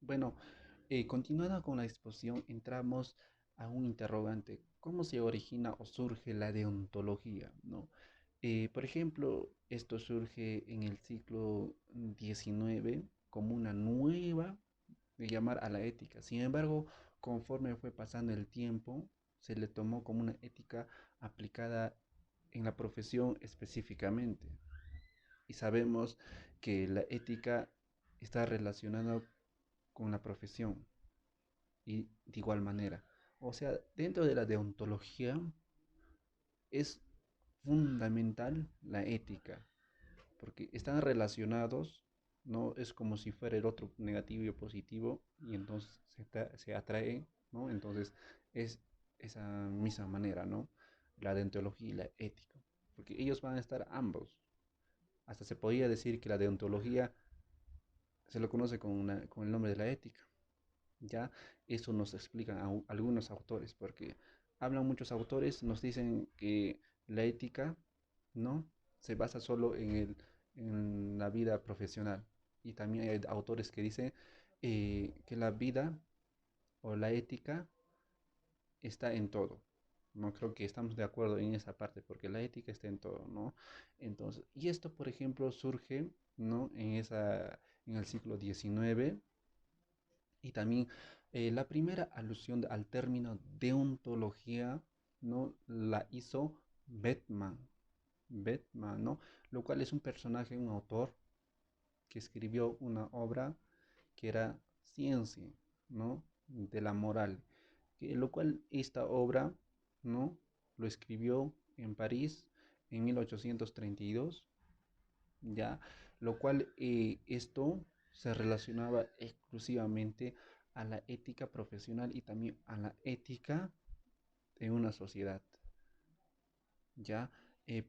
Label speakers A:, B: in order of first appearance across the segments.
A: Bueno, continuando con la exposición, entramos a un interrogante. ¿Cómo se origina o surge la deontología? ¿No? Por ejemplo, esto surge en el siglo XIX como una nueva de llamar a la ética. Sin embargo, conforme fue pasando el tiempo, se le tomó como una ética aplicada en la profesión específicamente. Y sabemos que la ética está relacionada con la profesión y de igual manera. O sea, dentro de la deontología es fundamental la ética, porque están relacionados, no es como si fuera el otro negativo y positivo, y entonces se atrae, ¿no? Entonces es esa misma manera, ¿no? La deontología y la ética, porque ellos van a estar ambos. Hasta se podría decir que la deontología se lo conoce con el nombre de la ética. Ya eso nos explican algunos autores, porque hablan muchos autores, nos dicen que la ética no se basa solo en la vida profesional. Y también hay autores que dicen que la vida o la ética está en todo. No creo que estamos de acuerdo en esa parte, porque la ética está en todo, ¿no? Entonces, y esto, por ejemplo, surge, ¿no? En el siglo XIX, y también la primera alusión al término deontología, ¿no? La hizo Beckman, Beckman, ¿no? Lo cual es un personaje, un autor que escribió una obra que era Ciencia, ¿no? De la moral, lo cual esta obra, ¿no? Lo escribió en París en 1832, ya, lo cual esto se relacionaba exclusivamente a la ética profesional y también a la ética de una sociedad, ya.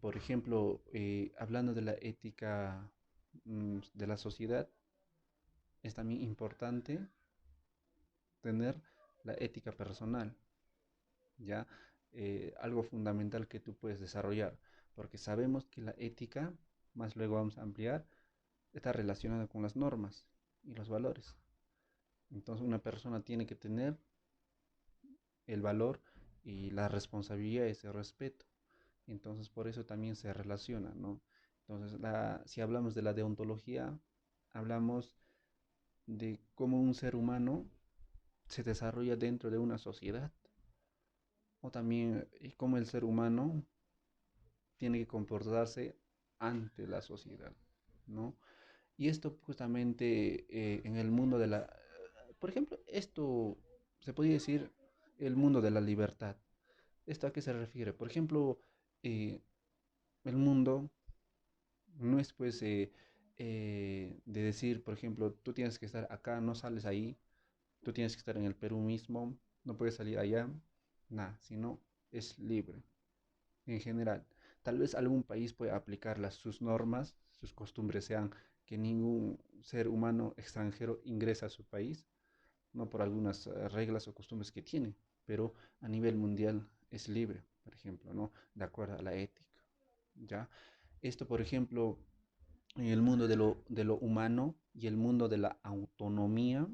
A: Por ejemplo, hablando de la ética de la sociedad, es también importante tener la ética personal, ya. Algo fundamental que tú puedes desarrollar, porque sabemos que la ética, más luego vamos a ampliar, está relacionada con las normas y los valores. Entonces una persona tiene que tener el valor y la responsabilidad y ese respeto. Entonces por eso también se relaciona, ¿no? Entonces si hablamos de la deontología, hablamos de cómo un ser humano se desarrolla dentro de una sociedad o también cómo el ser humano tiene que comportarse ante la sociedad, ¿no? Y esto justamente en el mundo de la, por ejemplo, esto se podría decir el mundo de la libertad. ¿Esto a qué se refiere? Por ejemplo, eh, el mundo no es pues de decir, por ejemplo, tú tienes que estar acá, no sales ahí, tú tienes que estar en el Perú mismo, no puedes salir allá, nada, sino es libre en general. Tal vez algún país pueda aplicar sus normas, sus costumbres sean que ningún ser humano extranjero ingresa a su país, no por algunas reglas o costumbres que tiene, pero a nivel mundial es libre, por ejemplo, ¿no? De acuerdo a la ética, ¿ya? Esto, por ejemplo, en el mundo de lo humano y el mundo de la autonomía,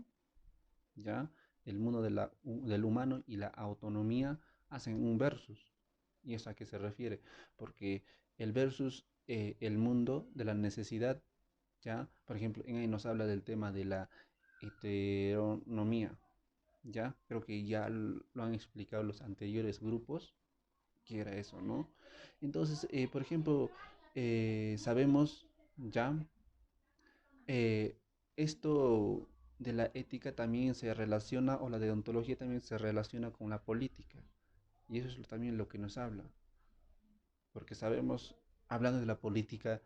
A: ¿ya? El mundo del humano y la autonomía hacen un versus. ¿Y eso a qué se refiere? Porque el versus, el mundo de la necesidad, ¿ya? Por ejemplo, en ahí nos habla del tema de la heteronomía, ¿ya? Creo que ya lo han explicado los anteriores grupos, que era eso, ¿no? Entonces, por ejemplo, sabemos ya eh, esto de la ética también se relaciona, o la deontología también se relaciona con la política. Y eso es también lo que nos habla. Porque sabemos, hablando de la política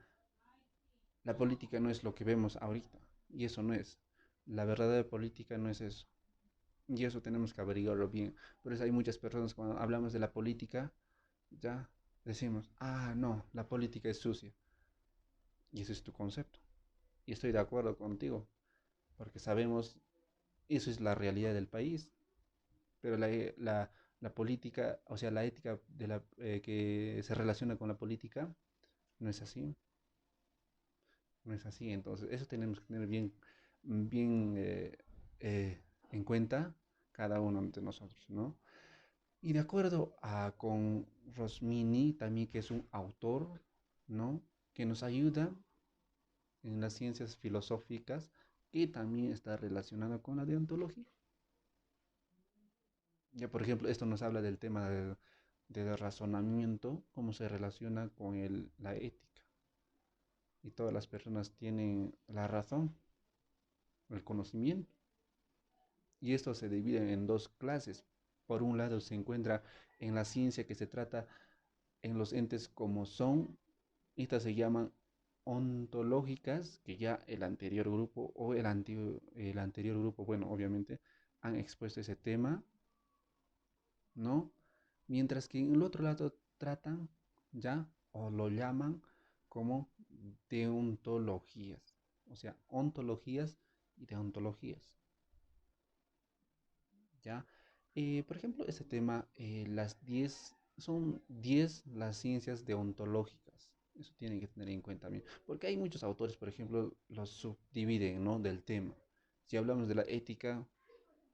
A: no es lo que vemos ahorita. Y eso no es. La verdadera política no es eso. Y eso tenemos que averiguarlo bien. Por eso hay muchas personas cuando hablamos de la política, ya decimos, ah, no, la política es sucia. Y ese es tu concepto. Y estoy de acuerdo contigo, porque sabemos, eso es la realidad del país. Pero la política, o sea, la ética que se relaciona con la política, no es así, no es así. Entonces, eso tenemos que tener bien, bien en cuenta cada uno de nosotros, ¿no? Y de acuerdo con Rosmini, también que es un autor, ¿no? Que nos ayuda en las ciencias filosóficas, que también está relacionado con la deontología. Ya, por ejemplo, esto nos habla del tema del razonamiento, cómo se relaciona con la ética. Y todas las personas tienen la razón, el conocimiento. Y esto se divide en dos clases. Por un lado se encuentra en la ciencia que se trata en los entes como son. Estas se llaman ontológicas, que ya el anterior grupo o el anterior grupo, bueno, obviamente han expuesto ese tema, ¿no? Mientras que en el otro lado tratan ya o lo llaman como deontologías, o sea, ontologías y deontologías, ¿ya? Por ejemplo, este tema, son 10 las ciencias deontológicas. Eso tienen que tener en cuenta también, porque hay muchos autores, por ejemplo, los subdividen, ¿no? Del tema. Si hablamos de la ética,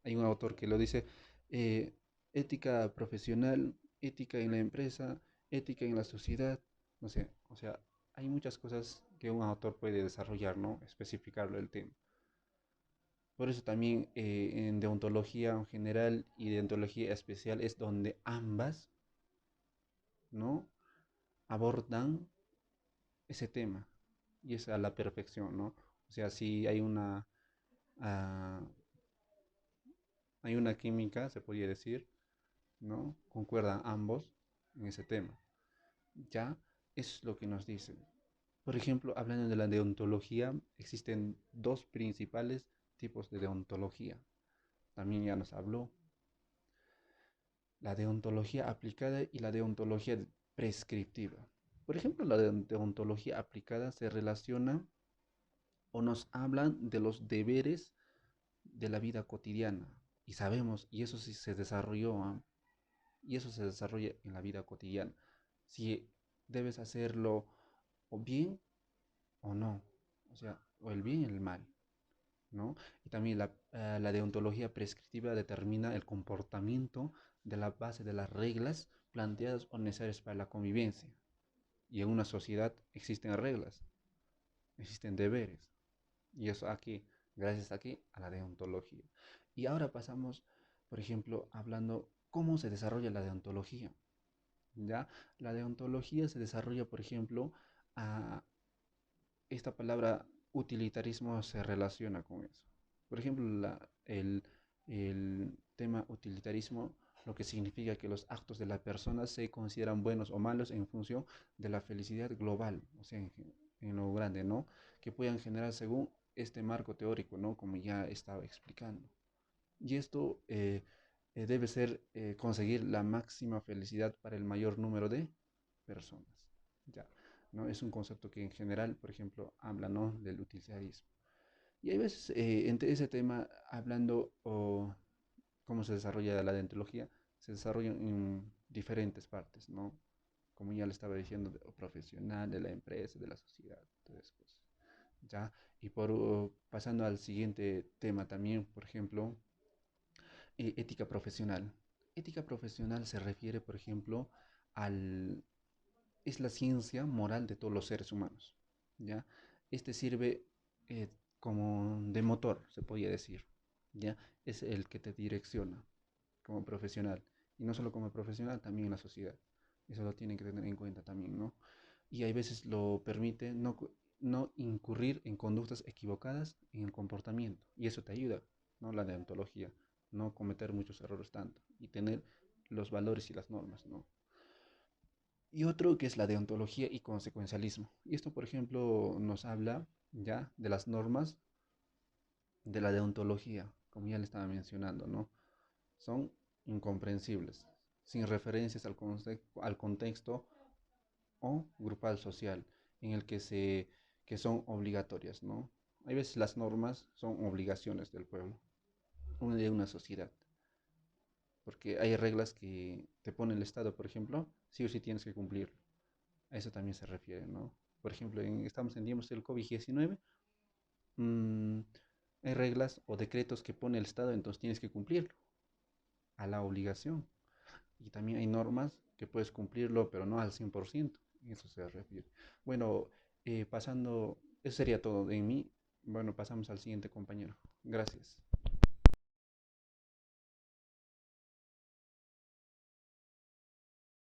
A: hay un autor que lo dice, eh, ética profesional, ética en la empresa, ética en la sociedad, no sé, o sea, hay muchas cosas que un autor puede desarrollar, ¿no? Especificarlo el tema. Por eso también en deontología en general y deontología especial es donde ambas, ¿no? Abordan ese tema y es a la perfección, ¿no? O sea, si ah, hay una química, se podría decir, ¿no? Concuerdan ambos en ese tema. Ya es lo que nos dicen. Por ejemplo, hablando de la deontología, existen dos principales tipos de deontología. También ya nos habló la deontología aplicada y la deontología prescriptiva. Por ejemplo, la deontología aplicada se relaciona o nos hablan de los deberes de la vida cotidiana. Y sabemos, y eso sí se desarrolló, ¿eh? Y eso se desarrolla en la vida cotidiana. Si debes hacerlo o bien o no, o sea, o el bien y el mal, ¿no? Y también la deontología prescriptiva determina el comportamiento de la base de las reglas planteadas o necesarias para la convivencia. Y en una sociedad existen reglas, existen deberes. Y eso aquí, gracias aquí a la deontología. Y ahora pasamos, por ejemplo, hablando cómo se desarrolla la deontología. ¿Ya? La deontología se desarrolla, por ejemplo, a esta palabra utilitarismo se relaciona con eso. Por ejemplo, el tema utilitarismo, lo que significa que los actos de la persona se consideran buenos o malos en función de la felicidad global, o sea, en lo grande, ¿no? Que puedan generar según este marco teórico, ¿no? Como ya estaba explicando. Y esto debe ser conseguir la máxima felicidad para el mayor número de personas. Ya, ¿no? Es un concepto que en general, por ejemplo, habla, ¿no? Del utilitarismo. Y hay veces, entre ese tema, hablando o cómo se desarrolla la dentología, se desarrolla en diferentes partes, ¿no? Como ya le estaba diciendo, de lo profesional, de la empresa, de la sociedad, todas esas cosas. ¿Ya? Y pasando al siguiente tema también, por ejemplo, ética profesional. Ética profesional se refiere, por ejemplo, al, es la ciencia moral de todos los seres humanos, ¿ya? Este sirve como de motor, se podría decir, ¿ya? Es el que te direcciona como profesional, y no solo como profesional, también en la sociedad. Eso lo tienen que tener en cuenta también, ¿no? Y hay veces lo permite no incurrir en conductas equivocadas en el comportamiento, y eso te ayuda, ¿no? La deontología, no cometer muchos errores tanto, y tener los valores y las normas, ¿no? Y otro que es la deontología y consecuencialismo. Y esto, por ejemplo, nos habla ya de las normas de la deontología, como ya le estaba mencionando, ¿no? Son incomprensibles, sin referencias al contexto o grupal social en el que son obligatorias, ¿no? Hay veces las normas son obligaciones del pueblo, de una sociedad, porque hay reglas que te pone el Estado, por ejemplo, sí o sí tienes que cumplirlo. A eso también se refiere, ¿no? Por ejemplo, estamos en tiempos del COVID-19, mmm, Hay reglas o decretos que pone el Estado, entonces tienes que cumplirlo a la obligación. Y también hay normas que puedes cumplirlo, pero no al 100%. Eso se refiere. Bueno, pasando, eso sería todo de mí. Bueno, pasamos al siguiente compañero. Gracias.